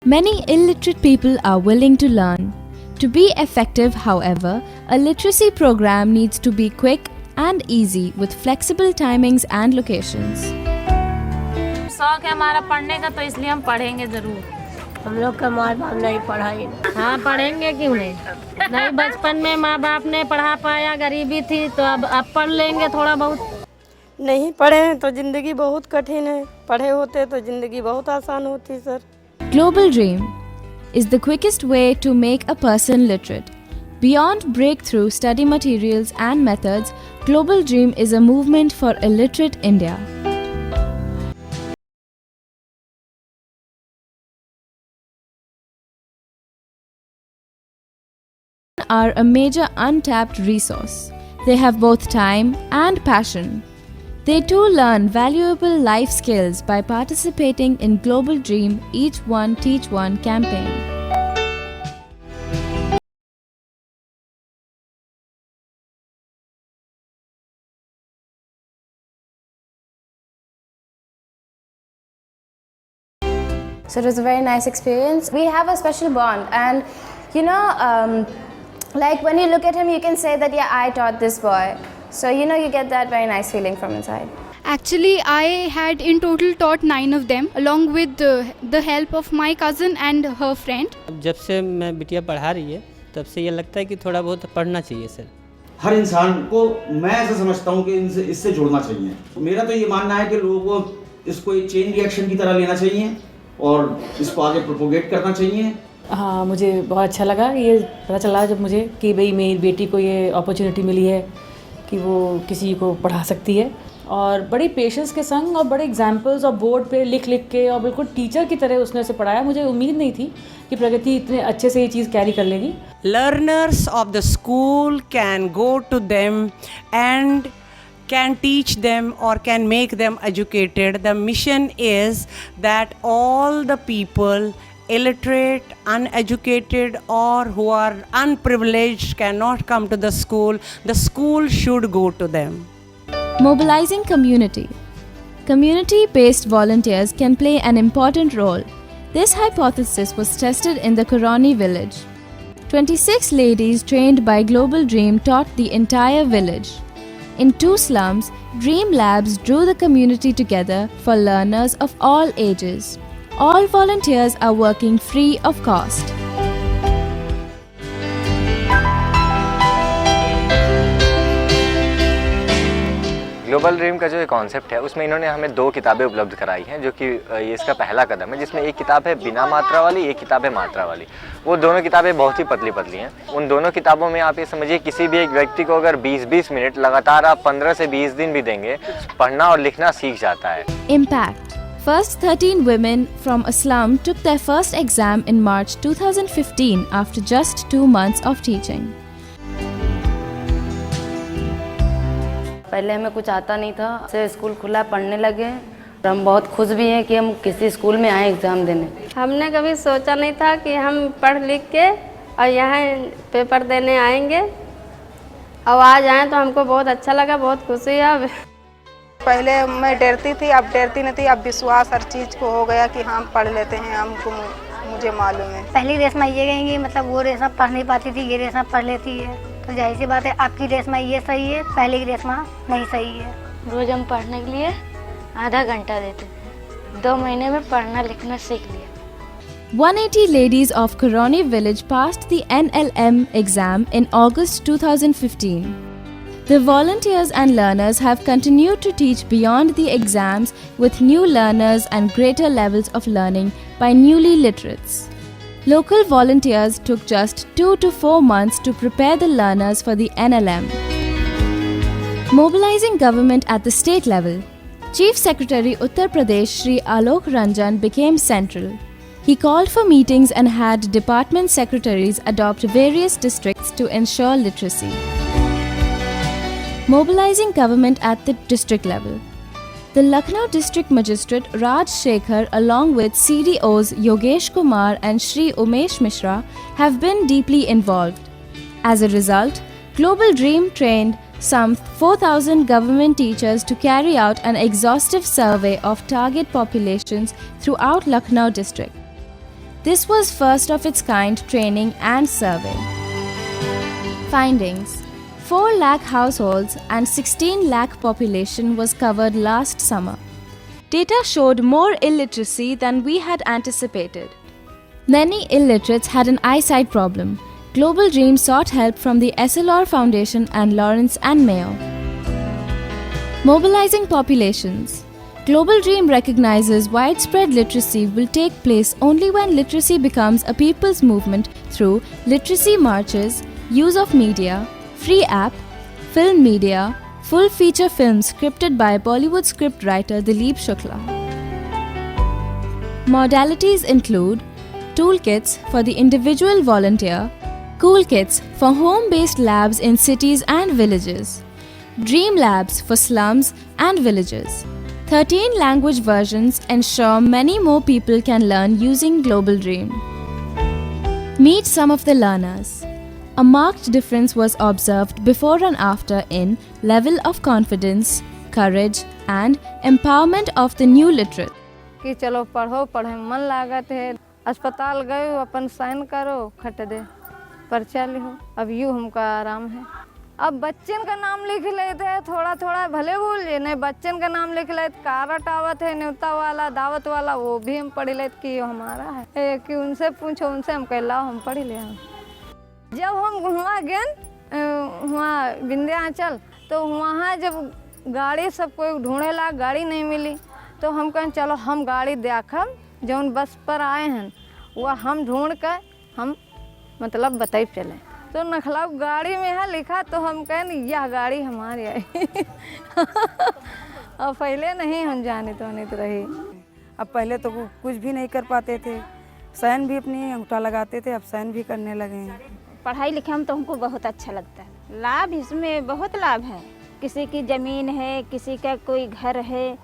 Many illiterate people are willing to learn. To be effective, however, a literacy program needs to be quick and easy with flexible timings and locations. शौक है हमारा पढ़ने का, तो इसलिए हम पढ़ेंगे जरूर। हम लोग का माँ बाप नहीं पढ़ाई। हाँ, पढ़ेंगे क्यों नहीं बचपन में माँ बाप ने पढ़ा पाया, गरीबी थी, तो अब पढ़ लेंगे थोड़ा बहुत। नहीं पढ़े हैं तो जिंदगी बहुत कठिन है, पढ़े होते तो जिंदगी बहुत आसान होती sir. Global Dream is the quickest way to make a person literate. Beyond breakthrough study materials and methods, Global Dream is a movement for illiterate India. Are a major untapped resource. They have both time and passion. They too learn valuable life skills by participating in Global Dream Each One Teach One campaign. So it was a very nice experience. We have a special bond, and like when you look at him, you can say that, yeah, I taught this boy. So you get that very nice feeling from inside. Actually, I had in total taught 9 of them, along with the help of my cousin and her friend. जब से मैं बिटिया पढ़ा रही है, तब से ये लगता है कि थोड़ा बहुत पढ़ना चाहिए सर। हर इंसान को मैं ऐसा समझता हूँ कि इससे जुड़ना चाहिए। मेरा तो ये मानना है कि लोगों को इसको एक चेन रिएक्शन की तरह लेना चाहिए और इसको आगे प्रोपोगेट करना चाहिए। हाँ, मुझे बहुत अच्छा लगा ये पता चला जब मुझे कि भाई मेरी बेटी को ये अपॉर्चुनिटी मिली है कि वो किसी को पढ़ा सकती है, और बड़ी पेशेंस के संग और बड़े एग्जाम्पल्स और बोर्ड पे लिख के और बिल्कुल टीचर की तरह उसने उसे पढ़ाया। मुझे उम्मीद नहीं थी कि प्रगति इतने अच्छे से ये चीज़ कैरी कर लेगी। Learners of the school can go to them and can teach them or can make them educated. The mission is that all the people, illiterate, uneducated or who are unprivileged, cannot come to the school. The school should go to them. Mobilizing community. Community-based volunteers can play an important role. This hypothesis was tested in the Koroni village. 26 ladies trained by Global Dream taught the entire village. In 2 slums, Dream Labs drew the community together for learners of all ages. All volunteers are working free of cost. Global dream का जो ये concept है उसमें इन्होंने हमें 2 किताबें उपलब्ध कराई हैं, जो कि ये इसका पहला कदम है, जिसमें एक किताब है बिना मात्रा वाली, एक किताब है मात्रा वाली। वो दोनों किताबें बहुत ही पतली पतली हैं। उन दोनों किताबों में आप ये समझिए किसी भी एक व्यक्ति को अगर 20-20 मिनट लगातार आप 15 से 20 दिन भी देंगे, पढ़ना और लिखना सीख जाता है। Impact. First 13 women from a slum took their first exam in March 2015 after just 2 months of teaching. पहले हमें कुछ आता नहीं था, से स्कूल खुला, पढ़ने लगे और हम बहुत खुश भी हैं कि हम किसी स्कूल में आए एग्ज़ाम देने। हमने कभी सोचा नहीं था कि हम पढ़ लिख के और यहाँ पेपर देने आएंगे, और आज आए तो हमको बहुत अच्छा लगा, बहुत खुशी है। अब पहले मैं डरती थी, अब डरती नहीं थी, अब विश्वास हर चीज़ को हो गया कि हम पढ़ लेते हैं, हमको मुझे मालूम है। पहली रेशमा ये कहेंगी, मतलब वो रेशमा पढ़ नहीं पाती थी, ये रेशमा पढ़ लेती है, तो जाहिर सी बात है आपकी रेशमा ये सही है, पहले की रेशमा नहीं सही है। रोज़ हम पढ़ने के लिए आधा घंटा देते थे, 2 महीने में पढ़ना लिखना सीख लिया। 180 ladies of Koroni village passed the NLM exam in August 2015. The volunteers and learners have continued to teach beyond the exams with new learners and greater levels of learning by newly literates. Local volunteers took just 2 to 4 months to prepare the learners for the NLM. Mobilizing government at the state level. Chief Secretary Uttar Pradesh Shri Alok Ranjan became central. He called for meetings and had department secretaries adopt various districts to ensure literacy. Mobilizing government at the district level. The Lucknow District Magistrate Raj Shekhar along with CDOs Yogesh Kumar and Shri Umesh Mishra have been deeply involved. As a result, Global Dream trained some 4,000 government teachers to carry out an exhaustive survey of target populations throughout Lucknow district. This was first of its kind training and survey. Findings: 4 lakh households and 16 lakh population was covered last summer. Data showed more illiteracy than we had anticipated. Many illiterates had an eyesight problem. Global Dream sought help from the Essilor Foundation and Lawrence and Mayo. Mobilizing populations. Global Dream recognizes widespread literacy will take place only when literacy becomes a people's movement through literacy marches, use of media, free app, film media, full feature films scripted by Bollywood scriptwriter Dileep Shukla. Modalities include toolkits for the individual volunteer, cool kits for home-based labs in cities and villages, dream labs for slums and villages. 13 language versions ensure many more people can learn using Global Dream. Meet some of the learners. A marked difference was observed before and after in level of confidence, courage, and empowerment of the new literate. कि चलो पढ़ो, पढ़े में मन लागत है, अस्पताल गए अपन साइन करो, खट दे, पर्चा लिखो, अब यूँ हमका आराम है। अब बच्चन का नाम लिख लेते हैं, थोड़ा थोड़ा भले भूल जाए, नहीं बच्चन का नाम लिख लेते, कारट आवत है, न्योता वाला, दावत वाला, वो भी हम पढ़ लेते कि ये हमारा है, कि उनसे पूछो, उनसे हम कह लाओ हम पढ़ ले। जब हम वहाँ गए वहाँ विंध्याचल, तो वहाँ जब गाड़ी सब कोई ढूंढे ला, गाड़ी नहीं मिली, तो हम कहें चलो हम गाड़ी देखम, जौन बस पर आए हैं वह हम ढूंढ कर हम मतलब बताई चले। तो नखला गाड़ी में है लिखा, तो हम कहें यह गाड़ी हमारी आई। और पहले नहीं हम जाने तो नहीं तो रही। अब पहले तो कुछ भी नहीं कर पाते थे, साइन भी अपनी अंगूठा लगाते थे, अब साइन भी करने लगे हैं। पढ़ाई लिखाई में तो हमको बहुत अच्छा लगता है। लाभ इसमें बहुत लाभ है। किसी की ज़मीन है, किसी का कोई घर है,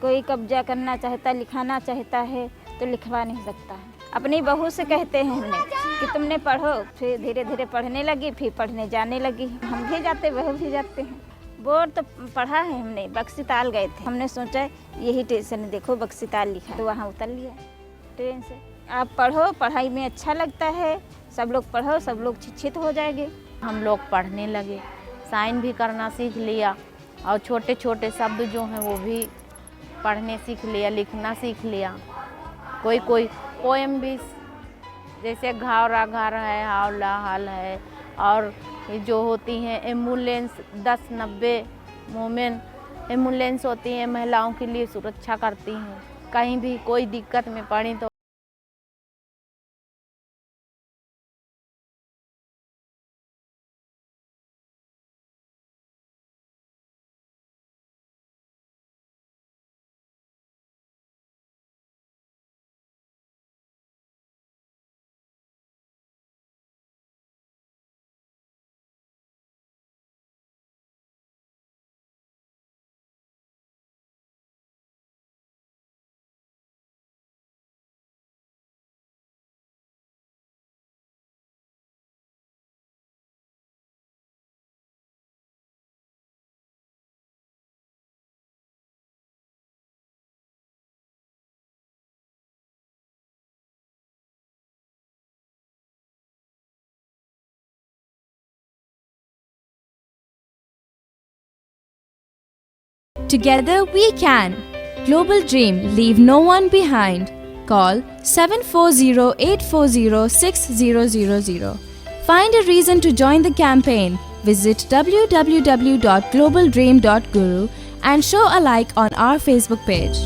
कोई कब्जा करना चाहता, लिखाना चाहता है तो लिखवा नहीं सकता है। अपनी बहू से कहते हैं हमने कि तुमने पढ़ो, फिर धीरे धीरे पढ़ने लगी, फिर पढ़ने जाने लगी। हम भी जाते, वह भी जाते हैं। बोर्ड तो पढ़ा है हमने, बक्सीताल गए थे, हमने सोचा यही स्टेशन देखो बक्सीताल लिखा है, तो वहाँ उतर लिया ट्रेन से। आप पढ़ो, पढ़ाई में अच्छा लगता है, सब लोग पढ़ो, सब लोग शिक्षित हो जाएंगे। हम लोग पढ़ने लगे, साइन भी करना सीख लिया और छोटे छोटे शब्द जो हैं वो भी पढ़ने सीख लिया, लिखना सीख लिया। कोई कोई पोएम भी, जैसे घावरा घर है, हावला हाल है, और जो होती हैं एम्बुलेंस 1090 वुमेन एम्बुलेंस होती हैं, महिलाओं के लिए सुरक्षा करती हैं, कहीं भी कोई दिक्कत में पड़ी तो। Together we can. Global Dream, leave no one behind. Call 740-840-6000. Find a reason to join the campaign. Visit www.globaldream.guru and show a like on our Facebook page.